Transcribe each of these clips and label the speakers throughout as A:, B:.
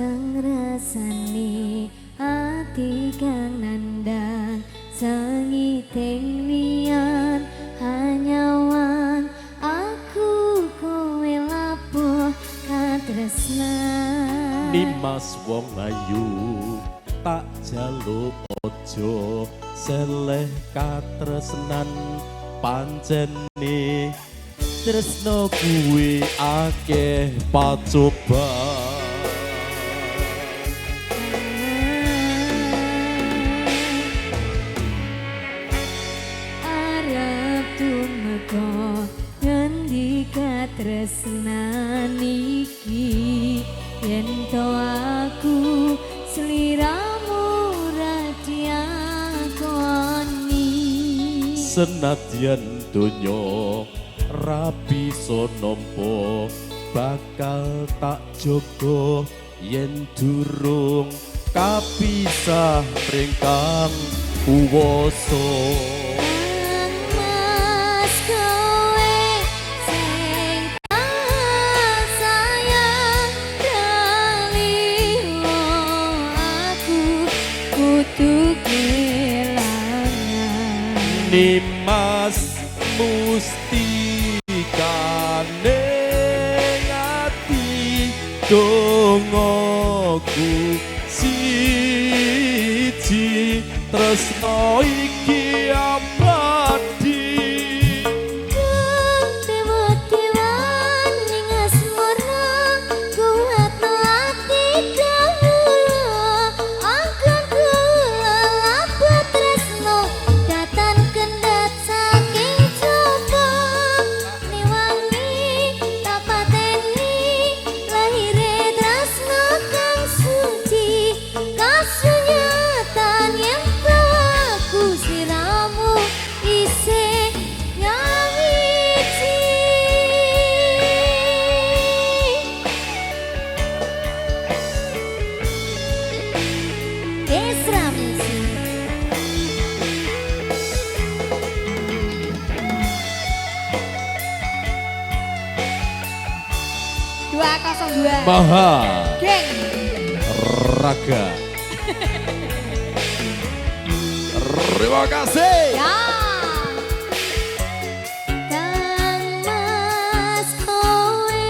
A: kang rasani ati kang nandang sangiting liyan hanyawan aku kowe labuh katresnan
B: Nimas wong ayu tak jaluk ojo seleh katresnan pancene tresno kuwi akeh pacobaan
A: arep tumeka ngendi katresnan iki yen to aku sliramu radiakoni
B: senadyan donya rapi sonompo bakal tak jogo yen durung kapisah pringkang kuwasa
A: Mas kowe sing tak sayang dalih aku kudu kelangan
B: Nimas mustikane ati dongoku siji tresno iki abadi
A: dewa-dewan ning asmara kuatno ati dahulu anggon kula labet tresno datan kendhat saking coba niwangi tak pateni lahire tresno kang suci kasunyatan yen aku siramu isih nyawiji Desra Musik 202
B: Maha
A: Geng
B: Raga. Terima kasih.
A: Ya Kang Mas kowe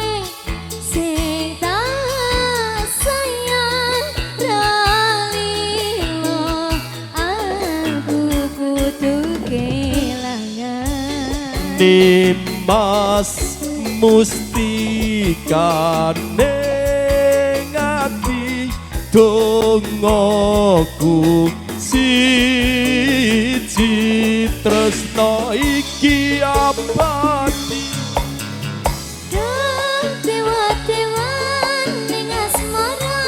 A: sing tak sayang ralilo aku kudu kelangan
B: Nimas mustikane ngati dongoku siji tresno iki abadi
A: dewa-dewan ning asmara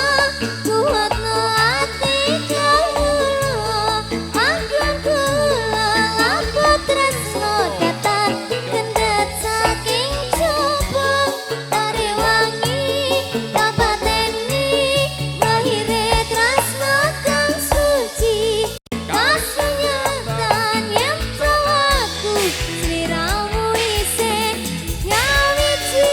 A: kuatno ati kawula anggon kula labet tresno datan kendhat saking coba tari wangi tak pateni lahire tresno kang suci kasunyatan yen aku sliramu isih nyawiji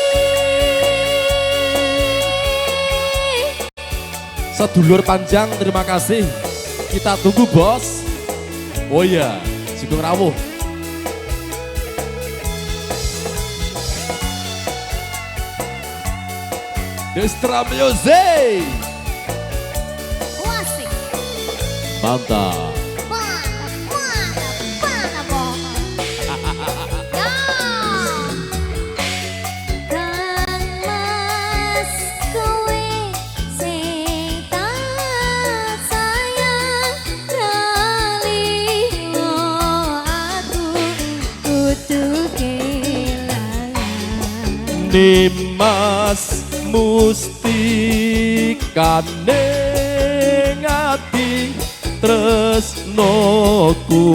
B: sedulur panjang terima kasih kita tunggu bos oh iya Sugeng Rawuh Destra Music
A: wasik
B: mantap
A: mana bohong ya Kang Mas kowe sing tak sayang ralilo aku kudu kelangan
B: Nimas mustikane ngati tresnoku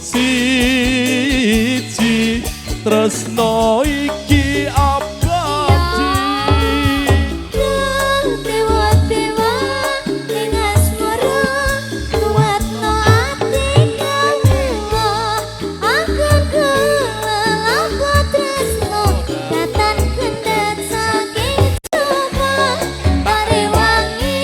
B: siji tresno iki abadi
A: dewa-dewa ning asmara kuatno ati kawula anggon kula labet tresno datan kendhat saking coba tari wangi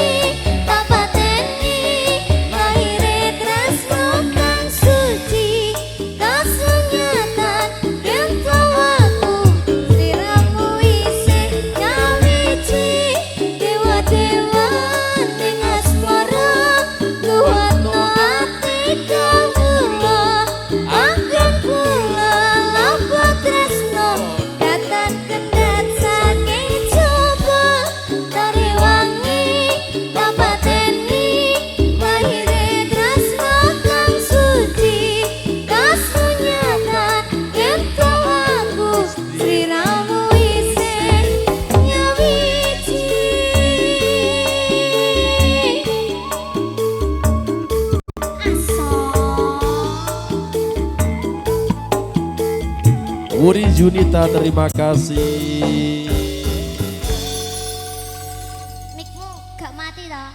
B: Wuri Junita terima kasih.
A: Mikmu gak mati toh?